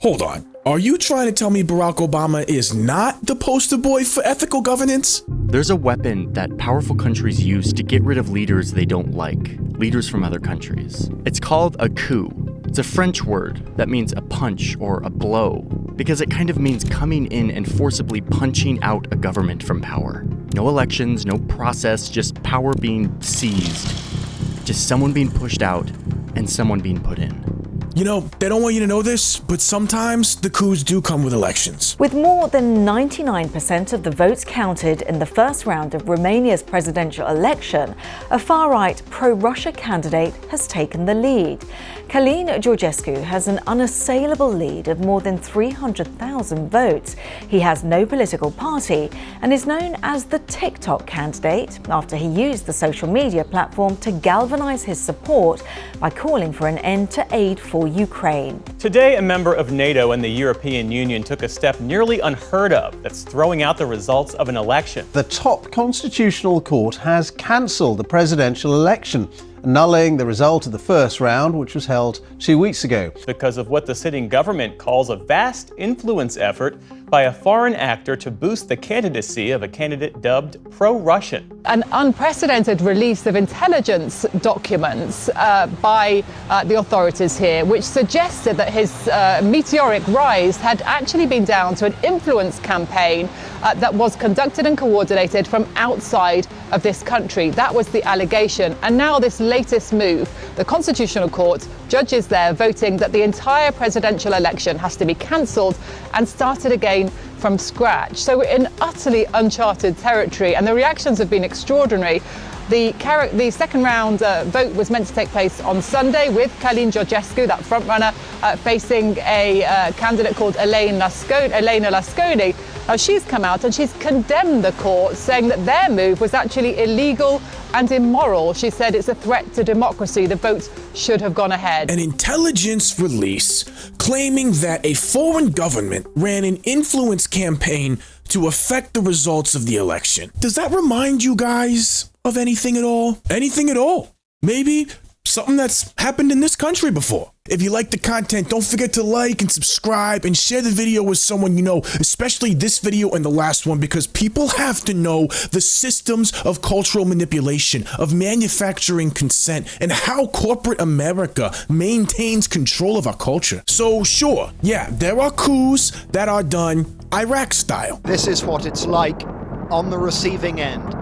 Hold on. Are you trying to tell me Barack Obama is not the poster boy for ethical governance? There's a weapon that powerful countries use to get rid of leaders they don't like, leaders from other countries. It's called a coup. It's a French word that means a punch or a blow, because it kind of means coming in and forcibly punching out a government from power. No elections, no process, just power being seized. Just someone being pushed out and someone being put in. You know, they don't want you to know this, but sometimes the coups do come with elections. With more than 99% of the votes counted in the first round of Romania's presidential election, a far-right pro-Russia candidate has taken the lead. Călin Georgescu has an unassailable lead of more than 300,000 votes. He has no political party and is known as the TikTok candidate after he used the social media platform to galvanize his support by calling for an end to aid for Ukraine. Today, a member of NATO and the European Union took a step nearly unheard of that's throwing out the results of an election. The top constitutional court has cancelled the presidential election, annulling the result of the first round, which was held 2 weeks ago. Because of what the sitting government calls a vast influence effort by a foreign actor to boost the candidacy of a candidate dubbed pro-Russian. An unprecedented release of intelligence documents by the authorities here, which suggested that his meteoric rise had actually been down to an influence campaign that was conducted and coordinated from outside of this country. That was the allegation. And now this latest move, the Constitutional Court, judges there voting that the entire presidential election has to be cancelled and started again from scratch. So we're in utterly uncharted territory, and the reactions have been extraordinary. The second round vote was meant to take place on Sunday with Călin Georgescu, that frontrunner, facing a candidate called Elena Lasconi. Now, she's come out and she's condemned the court, saying that their move was actually illegal and immoral. She said it's a threat to democracy. The vote should have gone ahead. An intelligence release claiming that a foreign government ran an influence campaign to affect the results of the election. Does that remind you guys of anything at all? Anything at all? Maybe something that's happened in this country before. If you like the content, don't forget to like and subscribe and share the video with someone you know, especially this video and the last one, because people have to know the systems of cultural manipulation, of manufacturing consent, and how corporate America maintains control of our culture. So sure, yeah, there are coups that are done Iraq style. This is what it's like on the receiving end.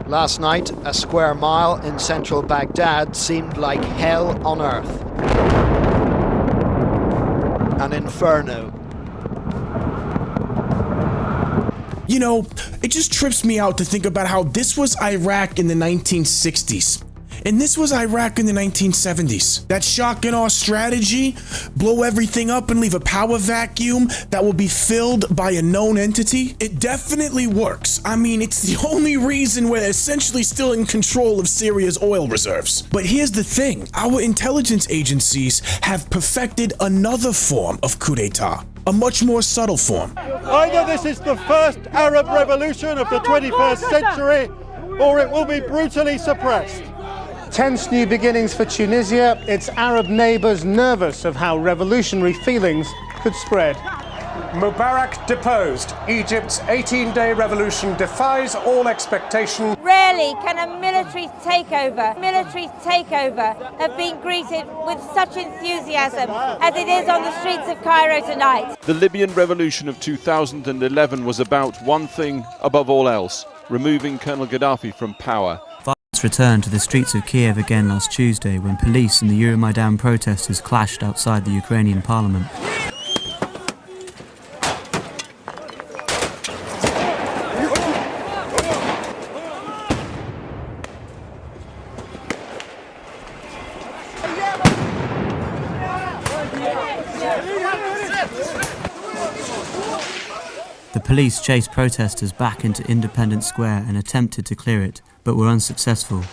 Last night, a square mile in central Baghdad seemed like hell on earth. An inferno. You know, it just trips me out to think about how this was Iraq in the 1960s. And this was Iraq in the 1970s. That shock and awe strategy, blow everything up and leave a power vacuum that will be filled by a known entity, it definitely works. I mean, it's the only reason we're essentially still in control of Syria's oil reserves. But here's the thing, our intelligence agencies have perfected another form of coup d'etat, a much more subtle form. Either this is the first Arab revolution of the 21st century, or it will be brutally suppressed. Tense new beginnings for Tunisia, its Arab neighbours nervous of how revolutionary feelings could spread. Mubarak deposed. Egypt's 18-day revolution defies all expectation. Rarely can a military takeover have been greeted with such enthusiasm as it is on the streets of Cairo tonight. The Libyan revolution of 2011 was about one thing above all else, removing Colonel Gaddafi from power. Returned to the streets of Kiev again last Tuesday when police and the Euromaidan protesters clashed outside the Ukrainian parliament. The police chased protesters back into Independence Square and attempted to clear it, but were unsuccessful.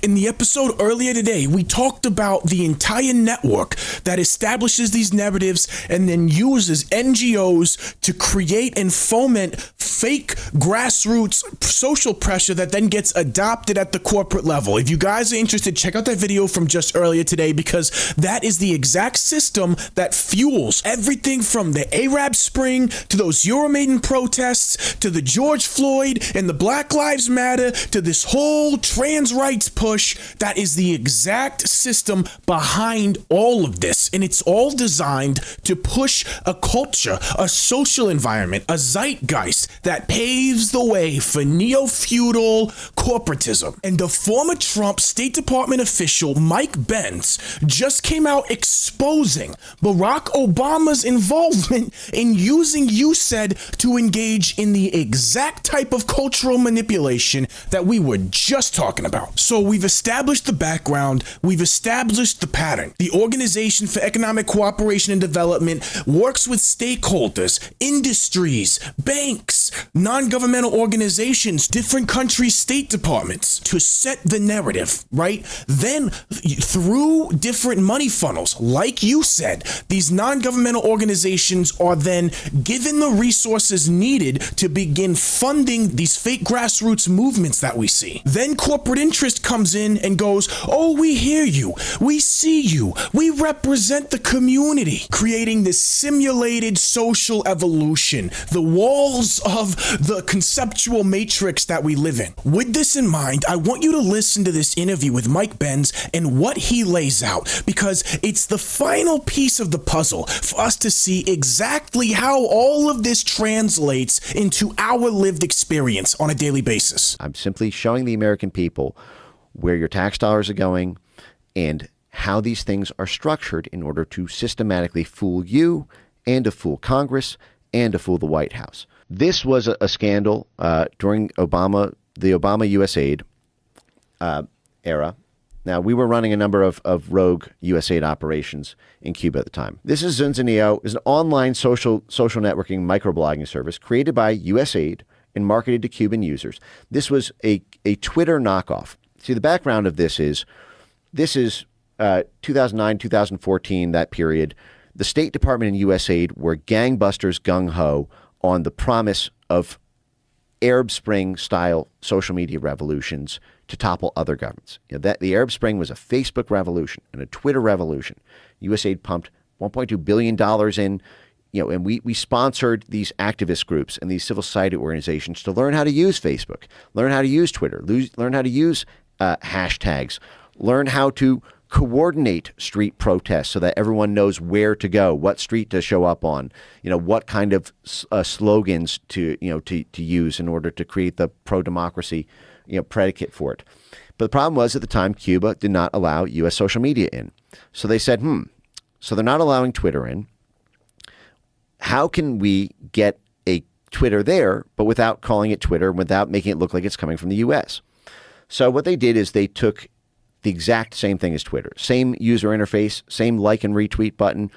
In the episode earlier today, we talked about the entire network that establishes these narratives and then uses NGOs to create and foment fake grassroots social pressure that then gets adopted at the corporate level. If you guys are interested, check out that video from just earlier today, because that is the exact system that fuels everything from the Arab Spring to those Euromaidan protests to the George Floyd and the Black Lives Matter to this whole trans rights push. That is the exact system behind all of this. And it's all designed to push a culture, a social environment, a zeitgeist that paves the way for neo-feudal corporatism. And the former Trump State Department official Mike Benz just came out exposing Barack Obama's involvement in using USAID to engage in the exact type of cultural manipulation that we were just talking about. So we've established the background, we've established the pattern. The Organization for Economic Cooperation and Development works with stakeholders, industries, banks, non-governmental organizations, different countries' state departments to set the narrative, right? Then through different money funnels, like you said, these non-governmental organizations are then given the resources needed to begin funding these fake grassroots movements that we see. Then corporate interest comes in and goes, oh, we hear you, we see you, we represent the community, creating this simulated social evolution, the walls of the conceptual matrix that we live in. With this in mind, I want you to listen to this interview with Mike Benz and what he lays out, because it's the final piece of the puzzle for us to see exactly how all of this translates into our lived experience on a daily basis. I'm simply showing the American people where your tax dollars are going and how these things are structured in order to systematically fool you and to fool Congress and to fool the White House. This was a scandal during the Obama USAID era. Now, we were running a number of rogue USAID operations in Cuba at the time. This is Zunzaneo, is an online social networking microblogging service created by USAID and marketed to Cuban users. This was a Twitter knockoff. See, the background of this is 2009, 2014, that period. The State Department and USAID were gangbusters gung-ho on the promise of Arab Spring-style social media revolutions to topple other governments. The Arab Spring was a Facebook revolution and a Twitter revolution. USAID pumped $1.2 billion in, and we sponsored these activist groups and these civil society organizations to learn how to use Facebook, learn how to use Twitter, learn how to use hashtags, learn how to coordinate street protests so that everyone knows where to go, what street to show up on, what kind of slogans to use in order to create the pro-democracy, predicate for it. But the problem was at the time, Cuba did not allow U.S. social media in. So they said, so they're not allowing Twitter in. How can we get a Twitter there, but without calling it Twitter, without making it look like it's coming from the U.S.? So what they did is they took the exact same thing as Twitter. Same user interface, same like and retweet button.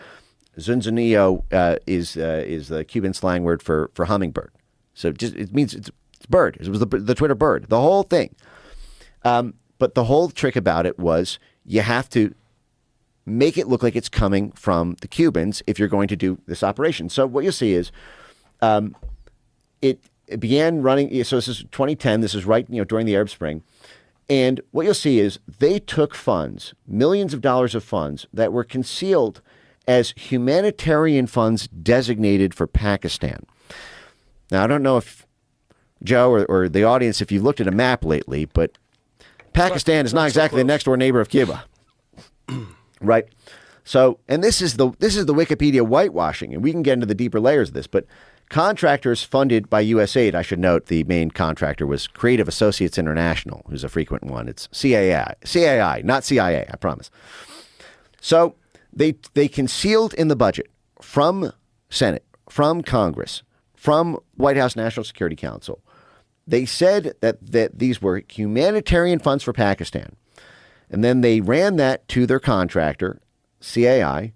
Zunzaneo is the Cuban slang word for hummingbird. So it means it's bird. It was the Twitter bird, the whole thing. But the whole trick about it was you have to make it look like it's coming from the Cubans if you're going to do this operation. So what you'll see is it began running. So this is 2010. This is right during the Arab Spring. And what you'll see is they took funds, millions of dollars of funds that were concealed as humanitarian funds designated for Pakistan. Now, I don't know if Joe or the audience, if you've looked at a map lately, but Pakistan is not exactly the next door neighbor of Cuba. Right? So, and this is the Wikipedia whitewashing, and we can get into the deeper layers of this, but contractors funded by USAID, I should note the main contractor was Creative Associates International, who's a frequent one. It's CAI, not CIA, I promise. So they concealed in the budget from Senate, from Congress, from White House National Security Council. They said that these were humanitarian funds for Pakistan. And then they ran that to their contractor, CAI,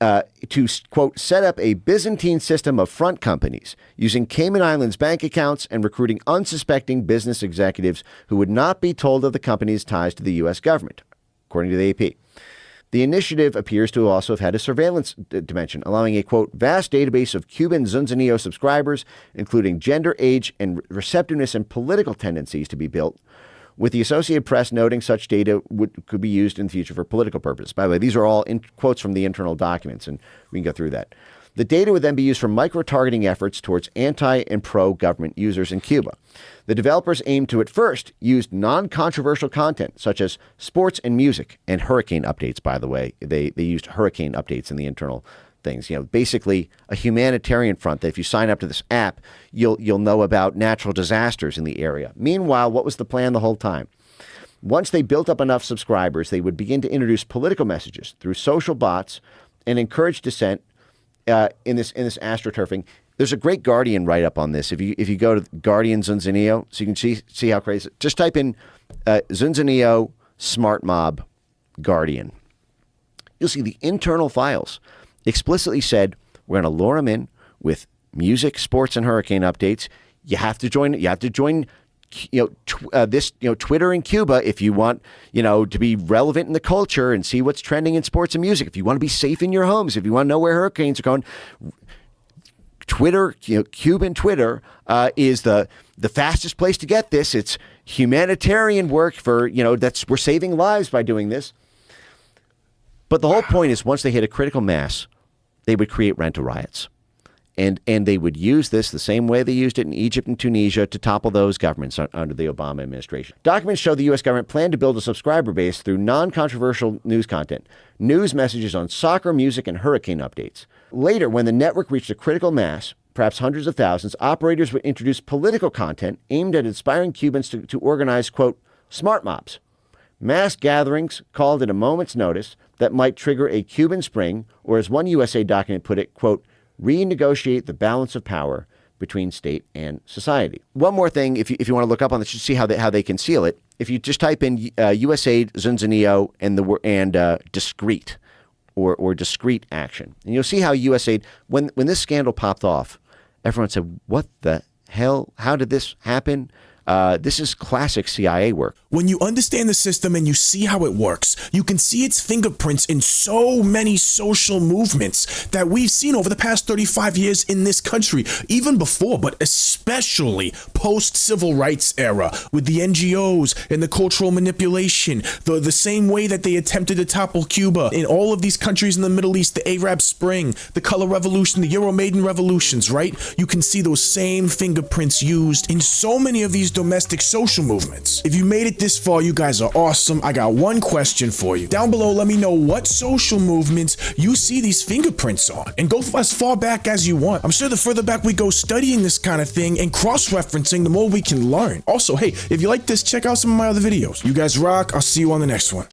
to, quote, set up a Byzantine system of front companies using Cayman Islands bank accounts and recruiting unsuspecting business executives who would not be told of the company's ties to the U.S. government, according to the AP. The initiative appears to also have had a surveillance dimension, allowing a, quote, vast database of Cuban Zunzanillo subscribers, including gender, age, and receptiveness and political tendencies to be built, with the Associated Press noting such data could be used in the future for political purposes. By the way, these are all quotes from the internal documents, and we can go through that. The data would then be used for micro-targeting efforts towards anti- and pro-government users in Cuba. The developers aimed to, at first, use non-controversial content, such as sports and music, and hurricane updates, by the way. They used hurricane updates in the internal things. Basically a humanitarian front that if you sign up to this app, you'll know about natural disasters in the area. Meanwhile, what was the plan the whole time? Once they built up enough subscribers, they would begin to introduce political messages through social bots and encourage dissent in this astroturfing. There's a great Guardian write-up on this. If you go to Guardian Zunzanillo, so you can see how crazy. Just type in Zunzanillo Smart Mob Guardian. You'll see the internal files explicitly said, we're going to lure them in with music, sports, and hurricane updates. You have to join. Twitter in Cuba if you want, to be relevant in the culture and see what's trending in sports and music. If you want to be safe in your homes, if you want to know where hurricanes are going, Twitter, Cuban Twitter is the fastest place to get this. It's humanitarian work for, we're saving lives by doing this. But the whole point is once they hit a critical mass, they would create rental riots. And they would use this the same way they used it in Egypt and Tunisia to topple those governments under the Obama administration. Documents show the U.S. government planned to build a subscriber base through non-controversial news content, news messages on soccer, music, and hurricane updates. Later, when the network reached a critical mass, perhaps hundreds of thousands, operators would introduce political content aimed at inspiring Cubans to organize, quote, smart mobs, mass gatherings called at a moment's notice that might trigger a Cuban spring, or as one USAID document put it, quote, renegotiate the balance of power between state and society. One more thing, if you want to look up on this, to see how they conceal it. If you just type in USAID Zunzanillo and discreet or discreet action, and you'll see how USAID, when this scandal popped off, everyone said, "What the hell? How did this happen?" This is classic CIA work. When you understand the system and you see how it works, you can see its fingerprints in so many social movements that we've seen over the past 35 years in this country, even before, but especially post-civil rights era with the NGOs and the cultural manipulation, the same way that they attempted to topple Cuba in all of these countries in the Middle East, the Arab Spring, the Color Revolution, the Euromaidan revolutions, right? You can see those same fingerprints used in so many of these domestic social movements. If you made it this far, you guys are awesome. I got one question for you. Down below, let me know what social movements you see these fingerprints on, and go as far back as you want. I'm sure the further back we go studying this kind of thing and cross-referencing, the more we can learn. Also, hey, if you like this, check out some of my other videos. You guys rock. I'll see you on the next one.